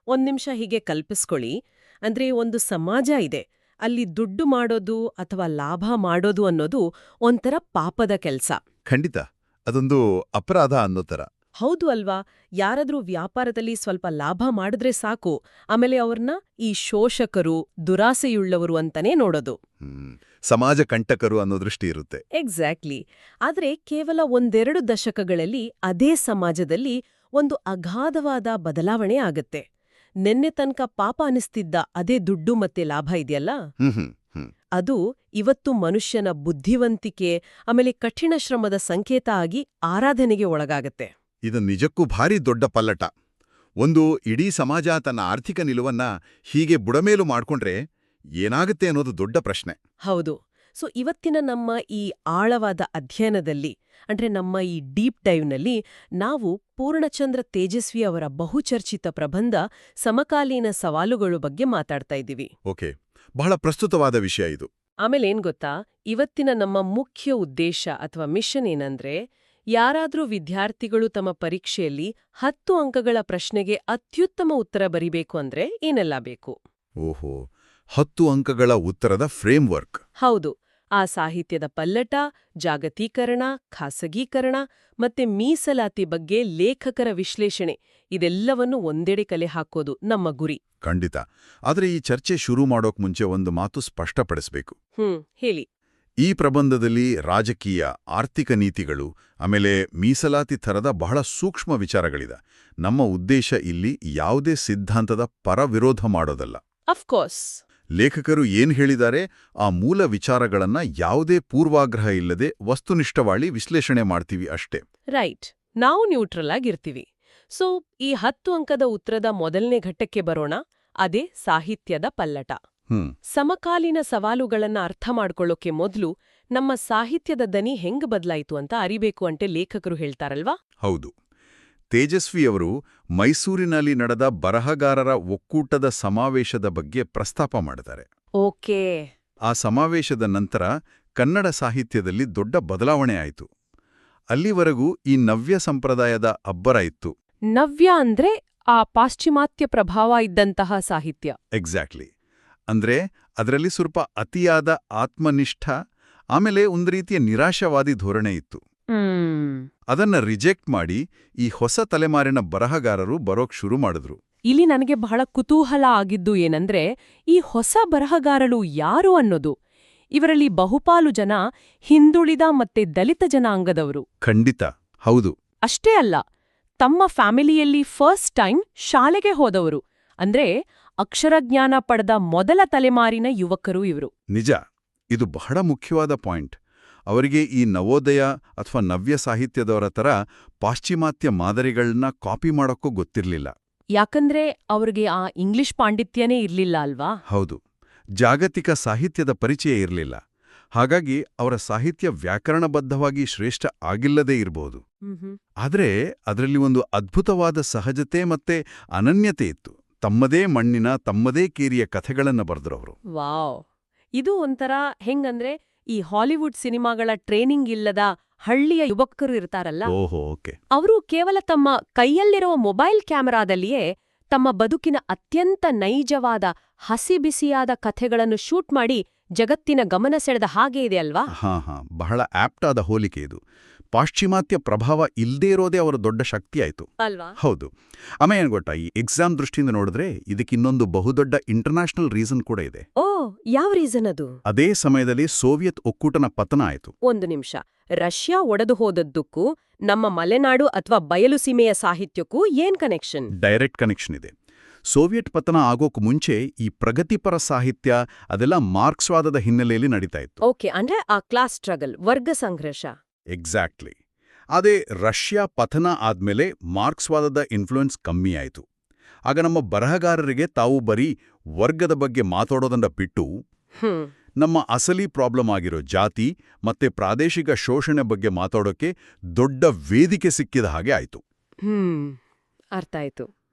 ಒಂದ್ ನಿಮಿಷ ಹೀಗೆ ಕಲ್ಪಿಸ್ಕೊಳ್ಳಿ. ಅಂದ್ರೆ ಒಂದು ಸಮಾಜ ಇದೆ, ಅಲ್ಲಿ ದುಡ್ಡು ಮಾಡೋದು ಅಥವಾ ಲಾಭ ಮಾಡೋದು ಅನ್ನೋದು ಒಂಥರ ಪಾಪದ ಕೆಲ್ಸ. ಖಂಡಿತ. ಅದೊಂದು ಅಪರಾಧ ಅನ್ನೋ ಥರ. ಹೌದು ಅಲ್ವಾ? ಯಾರಾದ್ರೂ ವ್ಯಾಪಾರದಲ್ಲಿ ಸ್ವಲ್ಪ ಲಾಭ ಮಾಡಿದ್ರೆ ಸಾಕು, ಆಮೇಲೆ ಅವ್ರನ್ನ ಈ ಶೋಷಕರು, ದುರಾಸೆಯುಳ್ಳವರು ಅಂತಾನೇ ನೋಡೋದು. ಸಮಾಜ ಕಂಟಕರು ಅನ್ನೋ ದೃಷ್ಟಿ ಇರುತ್ತೆ. ಎಕ್ಸಾಕ್ಟ್ಲಿ. ಆದ್ರೆ ಕೇವಲ ಒಂದೆರಡು ದಶಕಗಳಲ್ಲಿ ಅದೇ ಸಮಾಜದಲ್ಲಿ ಒಂದು ಅಗಾಧವಾದ ಬದಲಾವಣೆ ಆಗತ್ತೆ. ನೆನ್ನೆ ತನಕ ಪಾಪ ಅನಿಸ್ತಿದ್ದ ಅದೇ ದುಡ್ಡು ಮತ್ತೆ ಲಾಭ ಇದೆಯಲ್ಲ, ಅದು ಇವತ್ತು ಮನುಷ್ಯನ ಬುದ್ಧಿವಂತಿಕೆ ಆಮೇಲೆ ಕಠಿಣ ಶ್ರಮದ ಸಂಕೇತ ಆಗಿ ಆರಾಧನೆಗೆ ಒಳಗಾಗತ್ತೆ. ಇದು ನಿಜಕ್ಕೂ ಭಾರಿ ದೊಡ್ಡ ಪಲ್ಲಟ. ಒಂದು ಇಡೀ ಸಮಾಜ ತನ್ನ ಆರ್ಥಿಕ ನಿಲುವನ್ನ ಹೀಗೆ ಬುಡಮೇಲು ಮಾಡ್ಕೊಂಡ್ರೆ ಏನಾಗುತ್ತೆ ಅನ್ನೋದು ದೊಡ್ಡ ಪ್ರಶ್ನೆ. ಹೌದು. ಸೊ ಇವತ್ತಿನ ನಮ್ಮ ಈ ಆಳವಾದ ಅಧ್ಯಯನದಲ್ಲಿ, ಅಂದ್ರೆ ನಮ್ಮ ಈ ಡೀಪ್ ಡೈವ್ನಲ್ಲಿ, ನಾವು ಪೂರ್ಣಚಂದ್ರ ತೇಜಸ್ವಿ ಅವರ ಬಹುಚರ್ಚಿತ ಪ್ರಬಂಧ ಸಮಕಾಲೀನ ಸವಾಲುಗಳು ಬಗ್ಗೆ ಮಾತಾಡ್ತಾ ಇದ್ದೀವಿ. ಓಕೆ, ಬಹಳ ಪ್ರಸ್ತುತವಾದ ವಿಷಯ ಇದು. ಆಮೇಲೆ ಏನ್ ಗೊತ್ತಾ, ಇವತ್ತಿನ ನಮ್ಮ ಮುಖ್ಯ ಉದ್ದೇಶ ಅಥವಾ ಮಿಷನ್ ಏನಂದ್ರೆ, ಯಾರಾದ್ರೂ ವಿದ್ಯಾರ್ಥಿಗಳು ತಮ್ಮ ಪರೀಕ್ಷೆಯಲ್ಲಿ 10 ಅಂಕಗಳ ಪ್ರಶ್ನೆಗೆ ಅತ್ಯುತ್ತಮ ಉತ್ತರ ಬರಿಬೇಕು ಅಂದ್ರೆ ಏನೆಲ್ಲ ಬೇಕು? ಓಹೋ, 10 ಅಂಕಗಳ ಉತ್ತರದ ಫ್ರೇಮ್ವರ್ಕ್. ಹೌದು. ಆ ಸಾಹಿತ್ಯದ ಪಲ್ಲಟ, ಜಾಗತೀಕರಣ, ಖಾಸಗೀಕರಣ ಮತ್ತೆ ಮೀಸಲಾತಿ ಬಗ್ಗೆ ಲೇಖಕರ ವಿಶ್ಲೇಷಣೆ, ಇದೆಲ್ಲವನ್ನು ಒಂದೆಡೆ ಕಲೆ ಹಾಕೋದು ನಮ್ಮ ಗುರಿ. ಖಂಡಿತ. ಆದರೆ ಈ ಚರ್ಚೆ ಶುರು ಮಾಡೋಕ್ ಮುಂಚೆ ಒಂದು ಮಾತು ಸ್ಪಷ್ಟಪಡಿಸಬೇಕು. ಹೇಳಿ. ಈ ಪ್ರಬಂಧದಲ್ಲಿ ರಾಜಕೀಯ, ಆರ್ಥಿಕ ನೀತಿಗಳು, ಆಮೇಲೆ ಮೀಸಲಾತಿ ಥರದ ಬಹಳ ಸೂಕ್ಷ್ಮ ವಿಚಾರಗಳಿದೆ. ನಮ್ಮ ಉದ್ದೇಶ ಇಲ್ಲಿ ಯಾವುದೇ ಸಿದ್ಧಾಂತದ ಪರವಿರೋಧ ಮಾಡೋದಲ್ಲ. ಅಫ್ಕೋರ್ಸ್. ಲೇಖಕರು ಏನ್ ಹೇಳಿದ್ದಾರೆ ಆ ಮೂಲ ವಿಚಾರಗಳನ್ನ ಯಾವುದೇ ಪೂರ್ವಾಗ್ರಹ ಇಲ್ಲದೆ ವಸ್ತುನಿಷ್ಠವಾಗಿ ವಿಶ್ಲೇಷಣೆ ಮಾಡ್ತೀವಿ ಅಷ್ಟೇ. ರೈಟ್. ನಾವು ನ್ಯೂಟ್ರಲ್ ಆಗಿರ್ತೀವಿ. ಸೊ ಈ 10 ಅಂಕದ ಉತ್ತರದ ಮೊದಲನೇ ಘಟ್ಟಕ್ಕೆ ಬರೋಣ. ಅದೇ ಸಾಹಿತ್ಯದ ಪಲ್ಲಟ. ಸಮಕಾಲೀನ ಸವಾಲುಗಳನ್ನ ಅರ್ಥ ಮಾಡ್ಕೊಳ್ಳೋಕೆ ಮೊದಲು ನಮ್ಮ ಸಾಹಿತ್ಯದ ದನಿ ಹೆಂಗ್ ಬದಲಾಯಿತು ಅಂತ ಅರಿಬೇಕು ಅಂತ ಲೇಖಕರು ಹೇಳ್ತಾರಲ್ವಾ? ಹೌದು. ತೇಜಸ್ವಿಯವರು ಮೈಸೂರಿನಲ್ಲಿ ನಡೆದ ಬರಹಗಾರರ ಒಕ್ಕೂಟದ ಸಮಾವೇಶದ ಬಗ್ಗೆ ಪ್ರಸ್ತಾಪ ಮಾಡಿದ್ದಾರೆ. ಓಕೆ. ಆ ಸಮಾವೇಶದ ನಂತರ ಕನ್ನಡ ಸಾಹಿತ್ಯದಲ್ಲಿ ದೊಡ್ಡ ಬದಲಾವಣೆ ಆಯಿತು. ಅಲ್ಲಿವರೆಗೂ ಈ ನವ್ಯ ಸಂಪ್ರದಾಯದ ಅಬ್ಬರ ಇತ್ತು. ನವ್ಯ ಅಂದ್ರೆ ಆ ಪಾಶ್ಚಿಮಾತ್ಯ ಪ್ರಭಾವ ಇದ್ದಂತಹ ಸಾಹಿತ್ಯ. ಎಕ್ಸಾಕ್ಟ್ಲಿ. ಅಂದ್ರೆ ಅದರಲ್ಲಿ ಸ್ವಲ್ಪ ಅತಿಯಾದ ಆತ್ಮನಿಷ್ಠ, ಆಮೇಲೆ ಒಂದು ರೀತಿಯ ನಿರಾಶಾವಾದಿ ಧೋರಣೆ ಇತ್ತು. ಅದನ್ನ ರಿಜೆಕ್ಟ್ ಮಾಡಿ ಈ ಹೊಸ ತಲೆಮಾರಿನ ಬರಹಗಾರರು ಬರೋಕ್ ಶುರು ಮಾಡಿದ್ರು. ಇಲ್ಲಿ ನನಗೆ ಬಹಳ ಕುತೂಹಲ ಆಗಿದ್ದು ಏನಂದ್ರೆ, ಈ ಹೊಸ ಬರಹಗಾರರು ಯಾರು ಅನ್ನೋದು. ಇವರಲ್ಲಿ ಬಹುಪಾಲು ಜನ ಹಿಂದುಳಿದ ಮತ್ತೆ ದಲಿತ ಜನಾಂಗದವರು. ಖಂಡಿತ. ಹೌದು. ಅಷ್ಟೇ ಅಲ್ಲ, ತಮ್ಮ ಫ್ಯಾಮಿಲಿಯಲ್ಲಿ ಫಸ್ಟ್ ಟೈಮ್ ಶಾಲೆಗೆ ಹೋದವರು. ಅಂದ್ರೆ ಅಕ್ಷರಜ್ಞಾನ ಪಡೆದ ಮೊದಲ ತಲೆಮಾರಿನ ಯುವಕರು ಇವರು. ನಿಜ. ಇದು ಬಹಳ ಮುಖ್ಯವಾದ ಪಾಯಿಂಟ್. ಅವರಿಗೆ ಈ ನವೋದಯ ಅಥವಾ ನವ್ಯ ಸಾಹಿತ್ಯದವರ ಥರ ಪಾಶ್ಚಿಮಾತ್ಯ ಮಾದರಿಗಳನ್ನ ಕಾಪಿ ಮಾಡೋಕ್ಕೂ ಗೊತ್ತಿರಲಿಲ್ಲ. ಯಾಕಂದ್ರೆ ಅವ್ರಿಗೆ ಆ ಇಂಗ್ಲಿಷ್ ಪಾಂಡಿತ್ಯನೇ ಇರ್ಲಿಲ್ಲ ಅಲ್ವಾ? ಹೌದು. ಜಾಗತಿಕ ಸಾಹಿತ್ಯದ ಪರಿಚಯ ಇರಲಿಲ್ಲ. ಹಾಗಾಗಿ ಅವರ ಸಾಹಿತ್ಯ ವ್ಯಾಕರಣಬದ್ಧವಾಗಿ ಶ್ರೇಷ್ಠ ಆಗಿಲ್ಲದೇ ಇರಬಹುದು. ಆದರೆ ಅದರಲ್ಲಿ ಒಂದು ಅದ್ಭುತವಾದ ಸಹಜತೆ ಮತ್ತೆ ಅನನ್ಯತೆ ಇತ್ತು. ತಮ್ಮದೇ ಮಣ್ಣಿನ, ತಮ್ಮದೇ ಕೇರಿಯ ಕಥೆಗಳನ್ನು ಬರೆದ್ರವರು. ವಾವ್! ಇದು ಒಂಥರ ಹೆಂಗಂದ್ರೆ, ಈ ಹಾಲಿವುಡ್ ಸಿನಿಮಾಗಳ ಟ್ರೈನಿಂಗ್ ಇಲ್ಲದ ಹಳ್ಳಿಯ ಯುವಕರು ಇರ್ತಾರಲ್ಲ, ಅವರು ಕೇವಲ ತಮ್ಮ ಕೈಯಲ್ಲಿರುವ ಮೊಬೈಲ್ ಕ್ಯಾಮೆರಾದಲ್ಲಿಯೇ ತಮ್ಮ ಬದುಕಿನ ಅತ್ಯಂತ ನೈಜವಾದ ಹಸಿಬಿಸಿಯಾದ ಕಥೆಗಳನ್ನು ಶೂಟ್ ಮಾಡಿ ಜಗತ್ತಿನ ಗಮನ ಸೆಳೆದ ಹಾಗೆ ಇದೆ ಅಲ್ವಾ? ಬಹಳ ಆಪ್ಟಾದ ಹೋಲಿಕೆ ಇದು. ಪಾಶ್ಚಿಮಾತ್ಯ ಪ್ರಭಾವ ಇಲ್ದೇ ಇರೋದೇ ಅವರ ದೊಡ್ಡ ಶಕ್ತಿ ಆಯ್ತು ಅಲ್ವಾ? ಹೌದು. ಆಮೇಲೆ ಏನ್ ಗೊತ್ತಾ, ಈ ಎಕ್ಸಾಮ್ ದೃಷ್ಟಿಯಿಂದ ನೋಡಿದ್ರೆ ಇದಕ್ಕಿನ್ನೊಂದು ಬಹುದೊಡ್ಡ ಇಂಟರ್ನ್ಯಾಷನಲ್ ರೀಸನ್ ಕೂಡ ಇದೆ. ಓ, ಯಾವ ರೀಸನ್ ಅದು? ಅದೇ ಸಮಯದಲ್ಲಿ ಸೋವಿಯತ್ ಒಕ್ಕೂಟನ ಪತನ ಆಯ್ತು. ಒಂದು ನಿಮಿಷ. ರಷ್ಯಾ ಒಡೆದು ಹೋದದ್ದಕ್ಕೂ ನಮ್ಮ ಮಲೆನಾಡು ಅಥವಾ ಬಯಲು ಸೀಮೆಯ ಸಾಹಿತ್ಯಕ್ಕೂ ಏನ್ ಕನೆಕ್ಷನ್? ಡೈರೆಕ್ಟ್ ಕನೆಕ್ಷನ್ ಇದೆ. ಸೋವಿಯತ್ ಪತನ ಆಗೋಕ್ ಮುಂಚೆ ಈ ಪ್ರಗತಿಪರ ಸಾಹಿತ್ಯ ಅದೆಲ್ಲ ಮಾರ್ಕ್ಸ್ವಾದದ ಹಿನ್ನೆಲೆಯಲ್ಲಿ ನಡೀತಾ ಇತ್ತು. ಓಕೆ, ಅಂದ್ರೆ ಆ ಕ್ಲಾಸ್ ಸ್ಟ್ರಗಲ್, ವರ್ಗ ಸಂಘರ್ಷ. ಎಕ್ಸಾಕ್ಟ್ಲಿ. ಅದೇ ರಷ್ಯಾ ಪತನ ಆದ್ಮೇಲೆ ಮಾರ್ಕ್ಸ್ವಾದದ ಇನ್ಫ್ಲೂಯೆನ್ಸ್ ಕಮ್ಮಿ ಆಯಿತು. ಆಗ ನಮ್ಮ ಬರಹಗಾರರಿಗೆ ತಾವು ಬರೀ ವರ್ಗದ ಬಗ್ಗೆ ಮಾತಾಡೋದನ್ನ ಬಿಟ್ಟು ನಮ್ಮ ಅಸಲಿ ಪ್ರಾಬ್ಲಮ್ ಆಗಿರೋ ಜಾತಿ ಮತ್ತೆ ಪ್ರಾದೇಶಿಕ ಶೋಷಣೆ ಬಗ್ಗೆ ಮಾತಾಡೋಕೆ ದೊಡ್ಡ ವೇದಿಕೆ ಸಿಕ್ಕಿದ ಹಾಗೆ ಆಯಿತು. ಅರ್ಥ ಆಯ್ತು.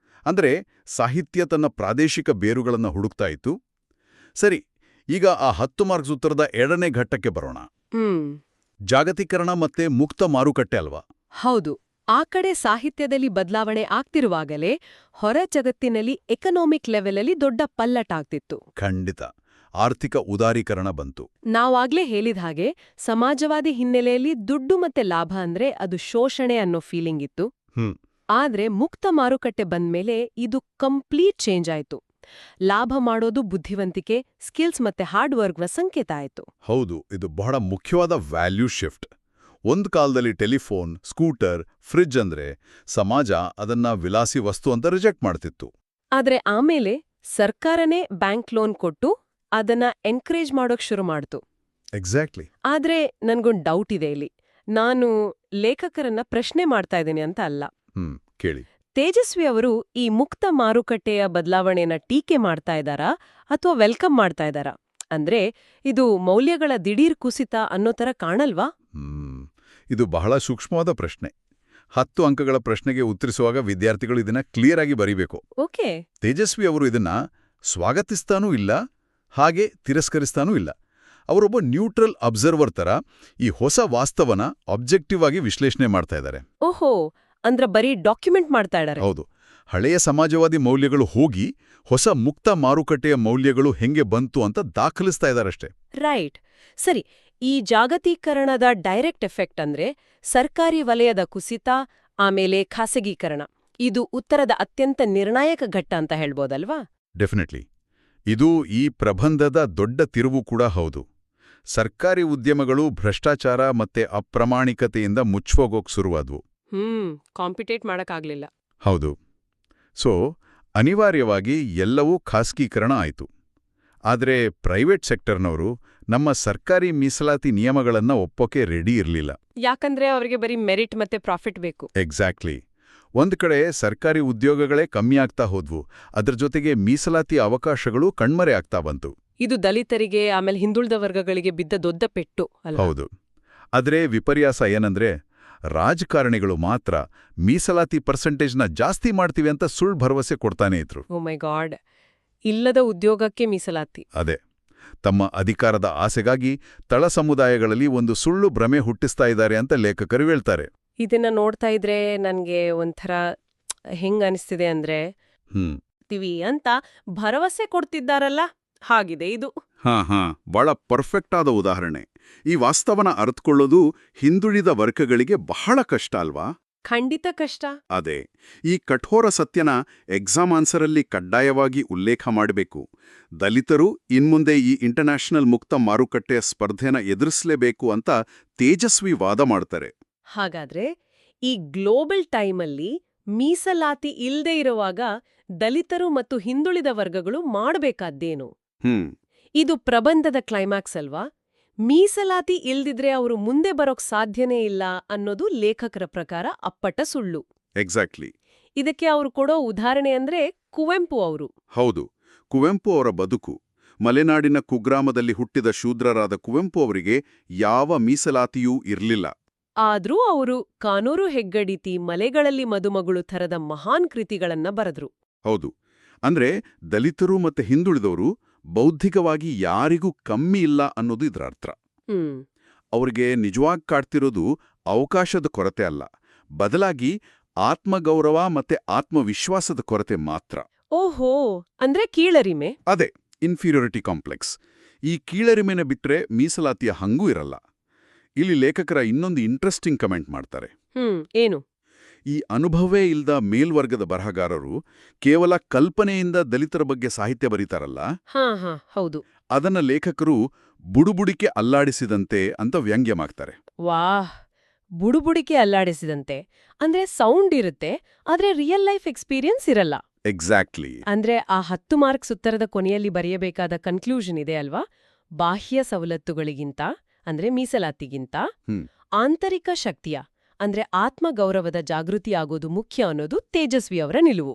ಅಂದ್ರೆ ಸಾಹಿತ್ಯ ತನ್ನ ಪ್ರಾದೇಶಿಕ ಬೇರುಗಳನ್ನು ಹುಡುಕ್ತಾ ಇತ್ತು. ಸರಿ, ಈಗ ಆ 10 ಮಾರ್ಕ್ಸ್ ಉತ್ತರದ 2ನೇ ಘಟ್ಟಕ್ಕೆ ಬರೋಣ. ಜಾಗತೀಕರಣ ಮತ್ತೆ ಮುಕ್ತ ಮಾರುಕಟ್ಟೆ ಅಲ್ವಾ? ಹೌದು. ಆ ಕಡೆ ಸಾಹಿತ್ಯದಲ್ಲಿ ಬದಲಾವಣೆ ಆಗ್ತಿರುವಾಗಲೇ ಹೊರ ಜಗತ್ತಿನಲ್ಲಿ ಎಕನಾಮಿಕ್ ಲೆವೆಲಲ್ಲಿ ದೊಡ್ಡ ಪಲ್ಲಟಾಗ್ತಿತ್ತು. ಖಂಡಿತ. ಆರ್ಥಿಕ ಉದಾರೀಕರಣ ಬಂತು. ನಾವಾಗ್ಲೇ ಹೇಳಿದ ಹಾಗೆ ಸಮಾಜವಾದಿ ಹಿನ್ನೆಲೆಯಲ್ಲಿ ದುಡ್ಡು ಮತ್ತೆ ಲಾಭ ಅಂದ್ರೆ ಅದು ಶೋಷಣೆ ಅನ್ನೋ ಫೀಲಿಂಗ್ ಇತ್ತು. ಆದ್ರೆ ಮುಕ್ತ ಮಾರುಕಟ್ಟೆ ಬಂದ್ಮೇಲೆ ಇದು ಕಂಪ್ಲೀಟ್ ಚೇಂಜ್ ಆಯ್ತು. ಲಾಭ ಮಾಡೋದು ಬುದ್ಧಿವಂತಿಕೆ, ಸ್ಕಿಲ್ಸ್ ಮತ್ತೆ ಹಾರ್ಡ್ ವರ್ಕ್ನ ಸಂಕೇತ ಆಯ್ತು. ಹೌದು, ಇದು ಬಹಳ ಮುಖ್ಯವಾದ ವ್ಯಾಲ್ಯೂ ಶಿಫ್ಟ್. ಒಂದು ಕಾಲದಲ್ಲಿ ಟೆಲಿಫೋನ್, ಸ್ಕೂಟರ್, ಫ್ರಿಡ್ಜ್ ಅಂದ್ರೆ ಸಮಾಜ ಅದನ್ನ ವಿಲಾಸಿ ವಸ್ತು ಅಂತ ರಿಜೆಕ್ಟ್ ಮಾಡ್ತಿತ್ತು. ಆದ್ರೆ ಆಮೇಲೆ ಸರ್ಕಾರನೇ ಬ್ಯಾಂಕ್ ಲೋನ್ ಕೊಟ್ಟು ಅದನ್ನ ಎನ್ಕರೇಜ್ ಮಾಡೋಕ್ ಶುರು ಮಾಡ್ತು. ಎಕ್ಸಾಕ್ಟ್ಲಿ. ಆದ್ರೆ ನನ್ಗೊಂದು ಡೌಟ್ ಇದೆ ಇಲ್ಲಿ. ನಾನು ಲೇಖಕರನ್ನ ಪ್ರಶ್ನೆ ಮಾಡ್ತಾ ಇದ್ದೀನಿ ಅಂತ ಅಲ್ಲ. ಕೇಳಿ. ತೇಜಸ್ವಿ ಅವರು ಈ ಮುಕ್ತ ಮಾರುಕಟ್ಟೆಯ ಬದಲಾವಣೆನ ಟೀಕೆ ಮಾಡ್ತಾ ಇದ್ದಾರಾ ಅಥವಾ ವೆಲ್ಕಮ್ ಮಾಡ್ತಾ ಇದ್ದಾರಾ? ಅಂದ್ರೆ ಇದು ಮೌಲ್ಯಗಳ ದಿಢೀರ್ ಕುಸಿತ ಅನ್ನೋ ತರ ಕಾಣಲ್ವಾ? ಇದು ಬಹಳ ಸೂಕ್ಷ್ಮವಾದ ಪ್ರಶ್ನೆ. 10 ಅಂಕಗಳ ಪ್ರಶ್ನೆಗೆ ಉತ್ತರಿಸುವಾಗ ವಿದ್ಯಾರ್ಥಿಗಳು ಇದನ್ನ ಕ್ಲಿಯರ್ ಆಗಿ ಬರೀಬೇಕು. ಓಕೆ. ತೇಜಸ್ವಿ ಅವರು ಇದನ್ನ ಸ್ವಾಗತಿಸ್ತಾನೂ ಇಲ್ಲ, ಹಾಗೆ ತಿರಸ್ಕರಿಸ್ತಾನೂ ಇಲ್ಲ. ಅವರೊಬ್ಬ ನ್ಯೂಟ್ರಲ್ ಅಬ್ಸರ್ವರ್ ತರ ಈ ಹೊಸ ವಾಸ್ತವನ ಆಬ್ಜೆಕ್ಟಿವ್ ಆಗಿ ವಿಶ್ಲೇಷಣೆ ಮಾಡ್ತಾ ಇದ್ದಾರೆ. ಓಹೋ, ಅಂದ್ರೆ ಬರೀ ಡಾಕ್ಯುಮೆಂಟ್ ಮಾಡ್ತಾ ಇದ್ದಾರೆ. ಹೌದು. ಹಳೆಯ ಸಮಾಜವಾದಿ ಮೌಲ್ಯಗಳು ಹೋಗಿ ಹೊಸ ಮುಕ್ತ ಮಾರುಕಟ್ಟೆಯ ಮೌಲ್ಯಗಳು ಹೆಂಗೆ ಬಂತು ಅಂತ ದಾಖಲಿಸ್ತಾ ಇದ್ದಾರಷ್ಟೇ. ರೈಟ್. ಸರಿ, ಈ ಜಾಗತೀಕರಣದ ಡೈರೆಕ್ಟ್ ಎಫೆಕ್ಟ್ ಅಂದ್ರೆ ಸರ್ಕಾರಿ ವಲಯದ ಕುಸಿತ, ಆಮೇಲೆ ಖಾಸಗೀಕರಣ, ಇದು ಉತ್ತರದ ಅತ್ಯಂತ ನಿರ್ಣಾಯಕ ಘಟ್ಟ ಅಂತ ಹೇಳ್ಬೋದಲ್ವಾ? ಡೆಫಿನೆಟ್ಲಿ. ಇದು ಈ ಪ್ರಬಂಧದ ದೊಡ್ಡ ತಿರುವು ಕೂಡ ಹೌದು. ಸರ್ಕಾರಿ ಉದ್ಯಮಗಳು ಭ್ರಷ್ಟಾಚಾರ ಮತ್ತೆ ಅಪ್ರಾಮಾಣಿಕತೆಯಿಂದ ಮುಚ್ಚೋಗೋಕ್ ಶುರುವಾದ್ವು. ಕಾಂಪಿಟೇಟ್ ಮಾಡಕ್ಕಾಗ್ಲಿಲ್ಲ. ಹೌದು. ಸೊ ಅನಿವಾರ್ಯವಾಗಿ ಎಲ್ಲವೂ ಖಾಸಗೀಕರಣ ಆಯಿತು. ಆದರೆ ಪ್ರೈವೇಟ್ ಸೆಕ್ಟರ್ನವರು ನಮ್ಮ ಸರ್ಕಾರಿ ಮೀಸಲಾತಿ ನಿಯಮಗಳನ್ನ ಒಪ್ಪೋಕೆ ರೆಡಿ ಇರಲಿಲ್ಲ. ಯಾಕಂದ್ರೆ ಅವರಿಗೆ ಬರೀ ಮೆರಿಟ್ ಮತ್ತೆ ಪ್ರಾಫಿಟ್ ಬೇಕು. ಎಕ್ಸಾಕ್ಟ್ಲಿ. ಒಂದ್ ಕಡೆ ಸರ್ಕಾರಿ ಉದ್ಯೋಗಗಳೇ ಕಮ್ಮಿ ಆಗ್ತಾ ಹೋದ್ವು, ಅದ್ರ ಜೊತೆಗೆ ಮೀಸಲಾತಿ ಅವಕಾಶಗಳು ಕಣ್ಮರೆ ಆಗ್ತಾ ಬಂತು. ಇದು ದಲಿತರಿಗೆ ಆಮೇಲೆ ಹಿಂದುಳಿದ ವರ್ಗಗಳಿಗೆ ಬಿದ್ದ ದೊಡ್ಡ ಪೆಟ್ಟು ಅಲ್ಲ? ಹೌದು. ಆದ್ರೆ ವಿಪರ್ಯಾಸ ಏನಂದ್ರೆ ರಾಜಕಾರಣಿಗಳು ಮಾತ್ರ ಮೀಸಲಾತಿ ಪರ್ಸೆಂಟೇಜ್ನ ಜಾಸ್ತಿ ಮಾಡ್ತೀವಿ ಅಂತ ಸುಳ್ಳು ಭರವಸೆ ಕೊಡ್ತಾನೆ ಇದ್ರು. ಓ ಮೈ ಗಾಡ್, ಇಲ್ಲದ ಉದ್ಯೋಗಕ್ಕೆ ಮೀಸಲಾತಿ. ಅದೇ, ತಮ್ಮ ಅಧಿಕಾರದ ಆಸೆಗಾಗಿ ತಳ ಸಮುದಾಯಗಳಲ್ಲಿ ಒಂದು ಸುಳ್ಳು ಭ್ರಮೆ ಹುಟ್ಟಿಸ್ತಾ ಇದ್ದಾರೆ ಅಂತ ಲೇಖಕರು ಹೇಳ್ತಾರೆ. ಇದನ್ನ ನೋಡ್ತಾ ಇದ್ರೆ ನನ್ಗೆ ಒಂಥರ ಹೆಂಗ್ ಅನಿಸ್ತಿದೆ ಅಂದ್ರೆ ಅಂತ ಭರವಸೆ ಕೊಡ್ತಿದ್ದಾರಲ್ಲ ಹಾಗಿದೆ ಇದು. ಬಹಳ ಪರ್ಫೆಕ್ಟ್ ಆದ ಉದಾಹರಣೆ. ಈ ವಾಸ್ತವನ ಅರ್ಥಕೊಳ್ಳೋದು ಹಿಂದುಳಿದ ವರ್ಗಗಳಿಗೆ ಬಹಳ ಕಷ್ಟ ಅಲ್ವಾ? ಖಂಡಿತ ಕಷ್ಟ. ಅದೇ, ಈ ಕಠೋರ ಸತ್ಯನ ಎಕ್ಸಾಮ್ ಆನ್ಸರಲ್ಲಿ ಕಡ್ಡಾಯವಾಗಿ ಉಲ್ಲೇಖ ಮಾಡಬೇಕು. ದಲಿತರು ಇನ್ಮುಂದೆ ಈ ಇಂಟರ್ನ್ಯಾಷನಲ್ ಮುಕ್ತ ಮಾರುಕಟ್ಟೆಯ ಸ್ಪರ್ಧೆನ ಎದುರಿಸಲೇಬೇಕು ಅಂತ ತೇಜಸ್ವಿ ವಾದ ಮಾಡ್ತಾರೆ. ಹಾಗಾದ್ರೆ ಈ ಗ್ಲೋಬಲ್ ಟೈಮಲ್ಲಿ ಮೀಸಲಾತಿ ಇಲ್ದೇ ಇರುವಾಗ ದಲಿತರು ಮತ್ತು ಹಿಂದುಳಿದ ವರ್ಗಗಳು ಮಾಡಬೇಕಾದ್ದೇನು? ಇದು ಪ್ರಬಂಧದ ಕ್ಲೈಮ್ಯಾಕ್ಸ್ ಅಲ್ವಾ? ಮೀಸಲಾತಿ ಇಲ್ದಿದ್ರೆ ಅವರು ಮುಂದೆ ಬರೋಕ್ ಸಾಧ್ಯನೇ ಇಲ್ಲ ಅನ್ನೋದು ಲೇಖಕರ ಪ್ರಕಾರ ಅಪ್ಪಟ ಸುಳ್ಳು. ಎಕ್ಸಾಕ್ಟ್ಲಿ. ಇದಕ್ಕೆ ಅವರು ಕೊಡೋ ಉದಾಹರಣೆ ಅಂದ್ರೆ ಕುವೆಂಪು ಅವರು. ಹೌದು, ಕುವೆಂಪು ಅವರ ಬದುಕು. ಮಲೆನಾಡಿನ ಕುಗ್ರಾಮದಲ್ಲಿ ಹುಟ್ಟಿದ ಶೂದ್ರರಾದ ಕುವೆಂಪು ಅವರಿಗೆ ಯಾವ ಮೀಸಲಾತಿಯೂ ಇರಲಿಲ್ಲ. ಆದ್ರೂ ಅವರು ಕಾನೂರು ಹೆಗ್ಗಡಿತಿ, ಮಲೆಗಳಲ್ಲಿ ಮದುಮಗಳು ಥರದ ಮಹಾನ್ ಕೃತಿಗಳನ್ನ ಬರೆದ್ರು. ಹೌದು. ಅಂದ್ರೆ ದಲಿತರು ಮತ್ತೆ ಹಿಂದುಳಿದವರು ಬೌದ್ಧಿಕವಾಗಿ ಯಾರಿಗೂ ಕಮ್ಮಿ ಇಲ್ಲ ಅನ್ನೋದು ಇದರ ಅರ್ಥ. ಅವ್ರಿಗೆ ನಿಜವಾಗಿ ಕಾಡ್ತಿರೋದು ಅವಕಾಶದ ಕೊರತೆ ಅಲ್ಲ, ಬದಲಾಗಿ ಆತ್ಮಗೌರವ ಮತ್ತೆ ಆತ್ಮವಿಶ್ವಾಸದ ಕೊರತೆ ಮಾತ್ರ. ಓಹೋ, ಅಂದ್ರೆ ಕೀಳರಿಮೆ. ಅದೇ, ಇನ್ಫೀರಿಯಾರಿಟಿ ಕಾಂಪ್ಲೆಕ್ಸ್. ಈ ಕೀಳರಿಮೆನ ಬಿಟ್ರೆ ಮೀಸಲಾತಿಯ ಹಂಗೂ ಇರಲ್ಲ. ಇಲ್ಲಿ ಲೇಖಕರ ಇನ್ನೊಂದು ಇಂಟ್ರೆಸ್ಟಿಂಗ್ ಕಮೆಂಟ್ ಮಾಡ್ತಾರೆ. ಏನು? ಈ ಅನುಭವವೇ ಇಲ್ದ ಮೇಲ್ವರ್ಗದ ಬರಹಗಾರರು ಕೇವಲ ಕಲ್ಪನೆಯಿಂದ ದಲಿತರ ಬಗ್ಗೆ ಸಾಹಿತ್ಯ ಬರೀತಾರಲ್ಲ, ಹೌದು, ಅದನ್ನ ಲೇಖಕರು ಬುಡುಬುಡಿಕೆ ಅಲ್ಲಾಡಿಸಿದಂತೆ ಅಂತ ವ್ಯಂಗ್ಯ ಮಾಡ್ತಾರೆ. ವಾಹ್, ಬುಡುಬುಡಿಕೆ ಅಲ್ಲಾಡಿಸಿದಂತೆ ಅಂದ್ರೆ ಸೌಂಡ್ ಇರುತ್ತೆ, ಆದ್ರೆ ರಿಯಲ್ ಲೈಫ್ ಎಕ್ಸ್ಪೀರಿಯನ್ಸ್ ಇರಲ್ಲ. ಎಕ್ಸಾಕ್ಟ್ಲಿ. ಅಂದ್ರೆ ಆ 10 ಮಾರ್ಕ್ಸ್ ಉತ್ತರದ ಕೊನೆಯಲ್ಲಿ ಬರೆಯಬೇಕಾದ ಕನ್ಕ್ಲೂಷನ್ ಇದೆ ಅಲ್ವಾ? ಬಾಹ್ಯ ಸವಲತ್ತುಗಳಿಗಿಂತ ಅಂದ್ರೆ ಮೀಸಲಾತಿಗಿಂತ ಆಂತರಿಕ ಶಕ್ತಿಯ ಅಂದ್ರೆ ಆತ್ಮಗೌರವದ ಜಾಗೃತಿಯಾಗೋದು ಮುಖ್ಯ ಅನ್ನೋದು ತೇಜಸ್ವಿ ಅವರ ನಿಲುವು.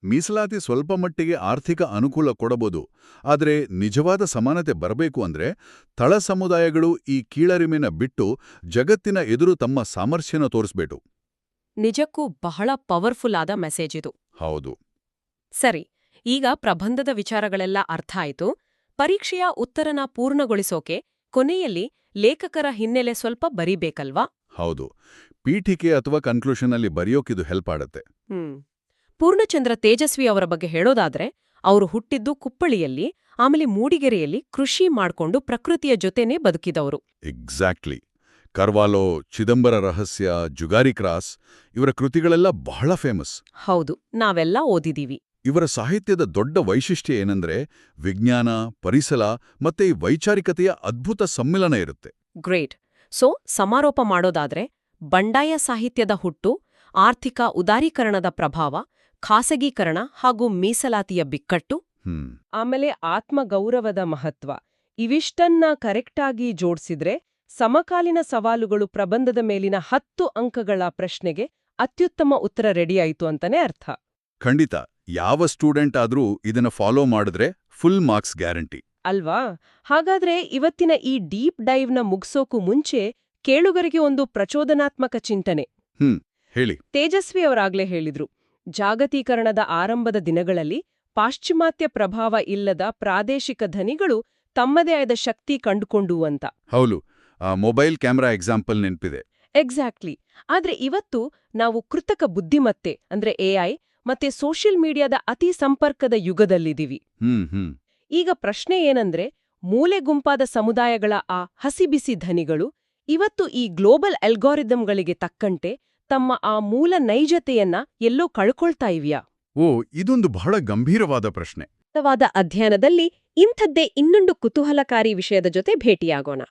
ಮೀಸಲಾತಿ ಸ್ವಲ್ಪ ಮಟ್ಟಿಗೆ ಆರ್ಥಿಕ ಅನುಕೂಲ ಕೊಡಬಹುದು, ಆದರೆ ನಿಜವಾದ ಸಮಾನತೆ ಬರಬೇಕು ಅಂದ್ರೆ ತಳ ಸಮುದಾಯಗಳು ಈ ಕೀಳರಿಮೆನ ಬಿಟ್ಟು ಜಗತ್ತಿನ ಎದುರು ತಮ್ಮ ಸಾಮರ್ಥ್ಯನ ತೋರಿಸ್ಬೇಕು. ನಿಜಕ್ಕೂ ಬಹಳ ಪವರ್ಫುಲ್ ಆದ ಮೆಸೇಜ್ ಇದು. ಹೌದು. ಸರಿ, ಈಗ ಪ್ರಬಂಧದ ವಿಚಾರಗಳೆಲ್ಲ ಅರ್ಥ ಆಯ್ತು. ಪರೀಕ್ಷೆಯ ಉತ್ತರನ ಪೂರ್ಣಗೊಳಿಸೋಕೆ ಕೊನೆಯಲ್ಲಿ ಲೇಖಕರ ಹಿನ್ನೆಲೆ ಸ್ವಲ್ಪ ಬರೀಬೇಕಲ್ವಾ? ಹೌದು. ಪೀಠಿಕೆ ಅಥವಾ ಕನ್ಕ್ಲೂಷನಲ್ಲಿ ಬರೆಯೋಕಿದು ಹೆಲ್ಪ್ ಆಡತ್ತೆ. ಪೂರ್ಣಚಂದ್ರ ತೇಜಸ್ವಿ ಅವರ ಬಗ್ಗೆ ಹೇಳೋದಾದ್ರೆ ಅವರು ಹುಟ್ಟಿದ್ದು ಕುಪ್ಪಳಿಯಲ್ಲಿ, ಆಮೇಲೆ ಮೂಡಿಗೆರೆಯಲ್ಲಿ ಕೃಷಿ ಮಾಡ್ಕೊಂಡು ಪ್ರಕೃತಿಯ ಜೊತೆನೇ ಬದುಕಿದವರು. ಎಕ್ಸಾಕ್ಟ್ಲಿ. ಕರ್ವಾಲೋ, ಚಿದಂಬರ ರಹಸ್ಯ, ಜುಗಾರಿ ಕ್ರಾಸ್ ಇವರ ಕೃತಿಗಳೆಲ್ಲ ಬಹಳ ಫೇಮಸ್. ಹೌದು, ನಾವೆಲ್ಲ ಓದಿದೀವಿ. ಇವರ ಸಾಹಿತ್ಯದ ದೊಡ್ಡ ವೈಶಿಷ್ಟ್ಯ ಏನಂದ್ರೆ ವಿಜ್ಞಾನ, ಪರಿಸರ ಮತ್ತೆ ಈ ವೈಚಾರಿಕತೆಯ ಅದ್ಭುತ ಸಮ್ಮಿಲನ ಇರುತ್ತೆ. ಗ್ರೇಟ್. ಸೊ ಸಮಾರೋಪ ಮಾಡೋದಾದ್ರೆ ಬಂಡಾಯ ಸಾಹಿತ್ಯದ ಹುಟ್ಟು, ಆರ್ಥಿಕ ಉದಾರೀಕರಣದ ಪ್ರಭಾವ, ಖಾಸಗೀಕರಣ ಹಾಗೂ ಮೀಸಲಾತಿಯ ಬಿಕ್ಕಟ್ಟು, ಆಮೇಲೆ ಆತ್ಮಗೌರವದ ಮಹತ್ವ, ಇವಿಷ್ಟನ್ನ ಕರೆಕ್ಟಾಗಿ ಜೋಡಿಸಿದ್ರೆ ಸಮಕಾಲೀನ ಸವಾಲುಗಳು ಪ್ರಬಂಧದ ಮೇಲಿನ 10 ಅಂಕಗಳ ಪ್ರಶ್ನೆಗೆ ಅತ್ಯುತ್ತಮ ಉತ್ತರ ರೆಡಿಯಾಯಿತು ಅಂತಾನೆ ಅರ್ಥ. ಖಂಡಿತ. ಯಾವ ಸ್ಟೂಡೆಂಟ್ ಆದ್ರೂ ಇದನ್ನ ಫಾಲೋ ಮಾಡಿದ್ರೆ ಫುಲ್ ಮಾರ್ಕ್ಸ್ ಗ್ಯಾರಂಟಿ ಅಲ್ವಾ? ಹಾಗಾದ್ರೆ ಇವತ್ತಿನ ಈ ಡೀಪ್ ಡೈವ್ನ ಮುಗ್ಸೋಕು ಮುಂಚೆ ಕೇಳುಗರಿಗೆ ಒಂದು ಪ್ರಚೋದನಾತ್ಮಕ ಚಿಂತನೆ. ಹೇಳಿ. ತೇಜಸ್ವಿ ಅವರಾಗ್ಲೇ ಹೇಳಿದ್ರು, ಜಾಗತೀಕರಣದ ಆರಂಭದ ದಿನಗಳಲ್ಲಿ ಪಾಶ್ಚಿಮಾತ್ಯ ಪ್ರಭಾವ ಇಲ್ಲದ ಪ್ರಾದೇಶಿಕ ಧನಿಗಳು ತಮ್ಮದೇ ಆದ ಶಕ್ತಿ ಕಂಡುಕೊಂಡು ಅಂತ. ಹೌದು. ಮೊಬೈಲ್ ಕ್ಯಾಮೆರಾ ಎಕ್ಸಾಂಪಲ್ ನೆನ್ಪಿದೆ. ಎಕ್ಸಾಕ್ಟ್ಲಿ. ಆದ್ರೆ ಇವತ್ತು ನಾವು ಕೃತಕ ಬುದ್ಧಿಮತ್ತೆ ಅಂದ್ರೆ ಎಐ ಮತ್ತೆ ಸೋಷಿಯಲ್ ಮೀಡಿಯಾದ ಅತಿ ಸಂಪರ್ಕದ ಯುಗದಲ್ಲಿದ್ದೀವಿ. ಈಗ ಪ್ರಶ್ನೆ ಏನಂದ್ರೆ, ಮೂಲೆ ಗುಂಪಾದ ಸಮುದಾಯಗಳ ಆ ಹಸಿಬಿಸಿ ಧನಿಗಳು ಇವತ್ತು ಈ ಗ್ಲೋಬಲ್ ಅಲ್ಗಾರಿದಮ್ಗಳಿಗೆ ತಕ್ಕಂತೆ ತಮ್ಮ ಆ ಮೂಲ ನೈಜತೆಯನ್ನ ಎಲ್ಲೋ ಕಳ್ಕೊಳ್ತಾ ಇವ್ಯಾ? ಇದೊಂದು ಬಹಳ ಗಂಭೀರವಾದ ಪ್ರಶ್ನೆ. ಅಧ್ಯಯನದಲ್ಲಿ ಇಂಥದ್ದೇ ಇನ್ನೊಂದು ಕುತೂಹಲಕಾರಿ ವಿಷಯದ ಜೊತೆ ಭೇಟಿಯಾಗೋಣ.